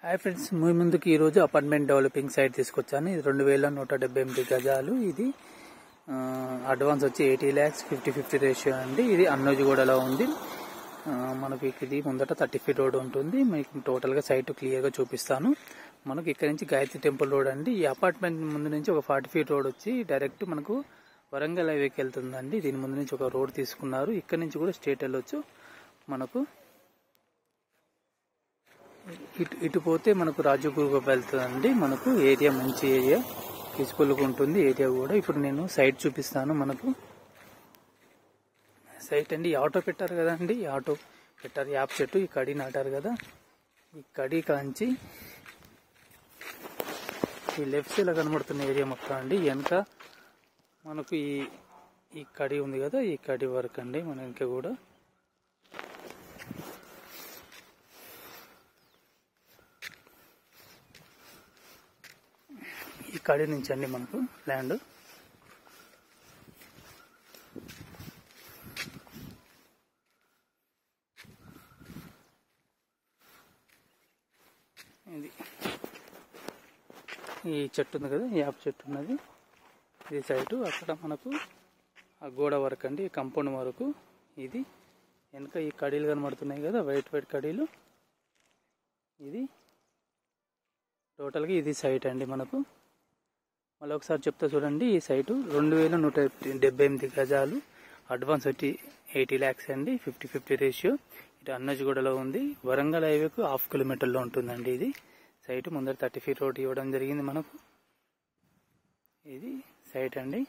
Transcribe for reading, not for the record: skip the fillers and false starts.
Hi friends, మీ ముందుకు ఈరోజు apartment developing site తీసుకొచ్చాను. ఇది 2178 గజాలు. ఇది అడ్వాన్స్ వచ్చి 80 lakhs 50-50 రేషియో అండి. ఇది అన్నోజిగూడలో ఉంది. మనకు ఇది ముందట 30 feet రోడ్ ఉంటుంది. మీకు టోటల్గా సైట్ క్లియర్గా చూపిస్తాను. మనకు ఇక్కడ నుంచి గాయత్రి టెంపుల్ రోడ్ అండి. ఈ అపార్ట్మెంట్ ముందు నుంచి ఒక 40 feet రోడ్ వచ్చి డైరెక్ట్ మనకు వరంగల్ హైవేకి వెళ్తుందండి. దీని ముందు నుంచి ఒక రోడ్ తీసుకున్నారు. ఇక్కడ నుంచి కూడా స్ట్రేట్ వెళ్ళొచ్చు. మనకు ఇటు పోతే మనకు రాజగురుగా వెళ్తుందండి. మనకు ఏరియా మంచి ఏరియా, పీస్ఫుల్గా ఉంటుంది ఏరియా కూడా. ఇప్పుడు నేను సైట్ చూపిస్తాను. మనకు సైట్ అండి, ఆటో పెట్టారు కదండి, ఆటో పెట్టారు, యాప్ చెట్టు, ఈ కడి నాటారు కదా. ఈ కడి కాంచి ఈ లెఫ్ట్ సైడ్ కనబడుతున్న ఏరియా మొత్తం అండి. వెనక మనకు ఈ కడి ఉంది కదా, ఈ కడి వరకు అండి. మన వెనక కూడా ఈ కడి నుంచి అండి మనకు ల్యాండ్. ఇది ఈ చెట్టు ఉంది కదా, ఈ యాప్ చెట్టు ఉన్నది, ఇది సైటు. అక్కడ మనకు ఆ గోడ వరకు అండి, కంపౌండ్ వరకు. ఇది వెనక ఈ కడీలు కనబడుతున్నాయి కదా, వైట్ కడీలు. ఇది టోటల్గా ఇది సైట్ అండి మనకు. మళ్ళీ ఒకసారి చెప్తా చూడండి. ఈ సైటు 2178 గజాలు, అడ్వాన్స్ వచ్చి 80 lakhs అండి, 50-50 రేషియో. ఇటు అన్నోజిగూడలో ఉంది. వరంగల్ హైవేకు 1/2 kilometerలో ఉంటుందండి. ఇది సైటు ముందర 30 feet రోడ్ ఇవ్వడం జరిగింది మనకు. ఇది సైట్ అండి.